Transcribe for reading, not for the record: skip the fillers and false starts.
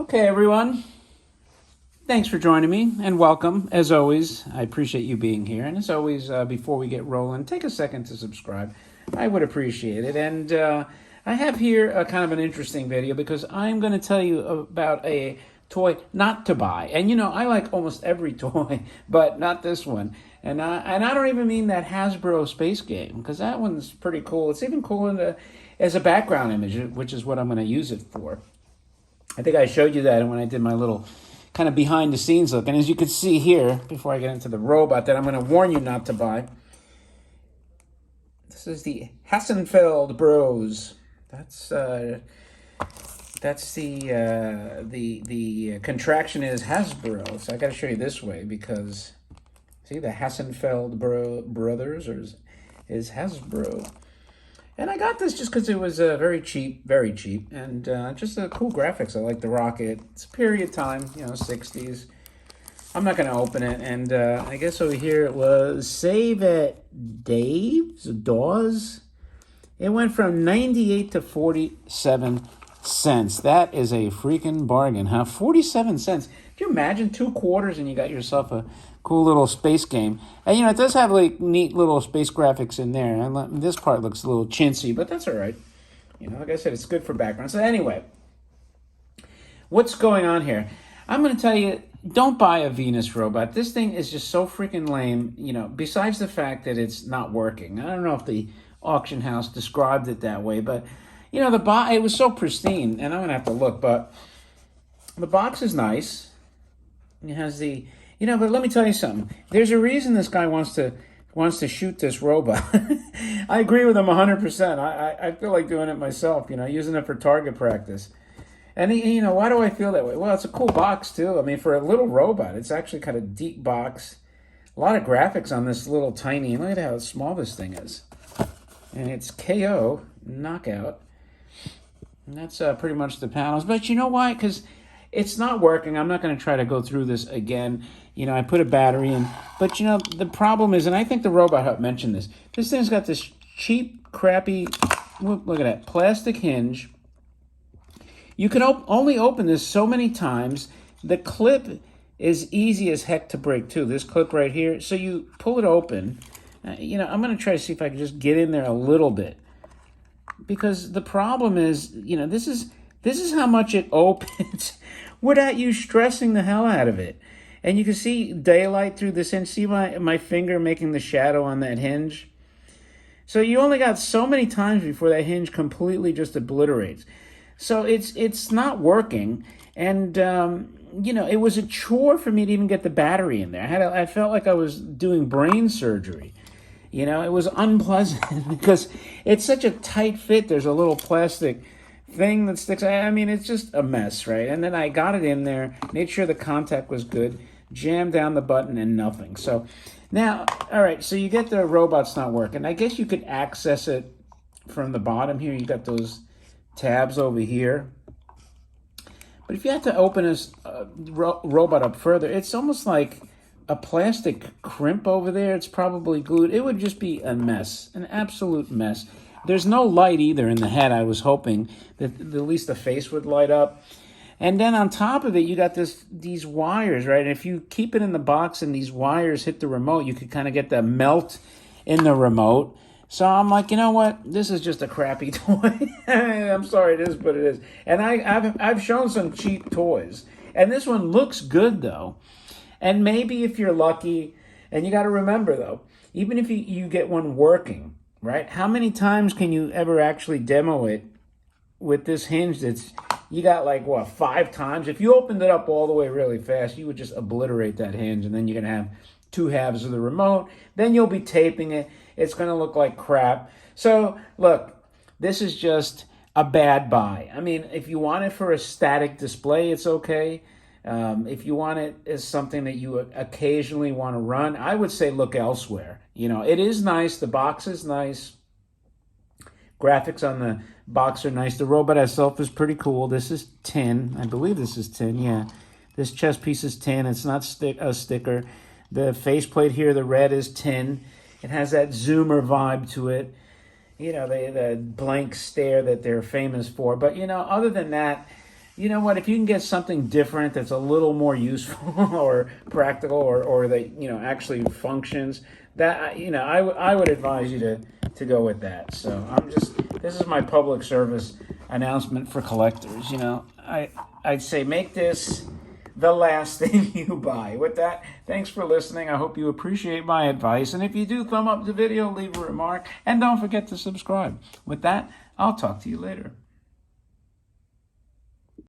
Okay, everyone. Thanks for joining me and welcome. As always, I appreciate you being here. And as always, before we get rolling, take a second to subscribe. I would appreciate it. And I have here a kind of an interesting video because I'm going to tell you about a toy not to buy. And I like almost every toy, but not this one. And I don't even mean that Hasbro space game because that one's pretty cool. It's even cool as a background image, which is what I'm going to use it for. I think I showed you that when I did my little kind of behind the scenes look. And as you can see here, before I get into the robot that I'm going to warn you not to buy, this is the Hassenfeld Bros. That's the contraction is Hasbro. So I got to show you this way because see the Hassenfeld brothers is Hasbro. And I got this just because it was very cheap, and just cool graphics. I like the rocket. It's period time, 60s. I'm not going to open it, and I guess over here it was Save at Dawes. It went from 98 to 47 cents. That is a freaking bargain, huh? 47 cents. Can you imagine 2 quarters and you got yourself a cool little space game? And it does have like neat little space graphics in there. And this part looks a little chintzy, but that's all right. Like I said, it's good for background. So anyway, what's going on here? I'm going to tell you, don't buy a Venus robot. This thing is just so freaking lame, besides the fact that it's not working. I don't know if the auction house described it that way, but it was so pristine, and I'm going to have to look, but the box is nice. It has the, but let me tell you something. There's a reason this guy wants to shoot this robot. I agree with him 100%. I feel like doing it myself, using it for target practice. And, why do I feel that way? Well, it's a cool box, too. I mean, for a little robot, it's actually kind of deep box. A lot of graphics on this little tiny, look at how small this thing is. And it's KO, knockout. And that's pretty much the panels. But you know why? Because it's not working. I'm not going to try to go through this again. I put a battery in. But, the problem is, and I think the Robot Hut mentioned this, this thing's got this cheap, crappy, look at that, plastic hinge. You can only open this so many times. The clip is easy as heck to break, too. This clip right here. So you pull it open. I'm going to try to see if I can just get in there a little bit. Because the problem is, this is how much it opens without you stressing the hell out of it. And you can see daylight through this hinge. See my finger making the shadow on that hinge? So you only got so many times before that hinge completely just obliterates. So it's not working. And, it was a chore for me to even get the battery in there. I felt like I was doing brain surgery. It was unpleasant because it's such a tight fit. There's a little plastic thing that sticks. I mean, it's just a mess, right? And then I got it in there, made sure the contact was good, jammed down the button, and nothing. So now, all right, so you get the robot's not working. I guess you could access it from the bottom here. You got those tabs over here. But if you had to open this robot up further, it's almost like a plastic crimp over there. It's probably glued. It would just be a mess, an absolute mess. There's no light either in the head. I was hoping that at least the face would light up. And then on top of it, you got these wires, right? And if you keep it in the box and these wires hit the remote, you could kind of get the melt in the remote. So I'm like, you know what? This is just a crappy toy. I'm sorry, it is, but it is. And I've shown some cheap toys. And this one looks good, though. And maybe if you're lucky, and you got to remember, though, even if you get one working, right? How many times can you ever actually demo it with this hinge you got like, 5 times? If you opened it up all the way really fast, you would just obliterate that hinge, and then you're going to have 2 halves of the remote. Then you'll be taping it. It's going to look like crap. So, look, this is just a bad buy. I mean, if you want it for a static display, it's okay. If you want it as something that you occasionally want to run, I would say look elsewhere. It is nice. The box is nice. Graphics on the box are nice. The robot itself is pretty cool. This is tin. I believe this is tin, yeah. This chest piece is tin. It's not a sticker. The faceplate here, the red, is tin. It has that zoomer vibe to it. The blank stare that they're famous for. But, other than that, you know what? If you can get something different that's a little more useful or practical, or that actually functions, that I would advise you to go with that. So this is my public service announcement for collectors. I'd say make this the last thing you buy. With that, thanks for listening. I hope you appreciate my advice. And if you do, thumb up the video, leave a remark, and don't forget to subscribe. With that, I'll talk to you later.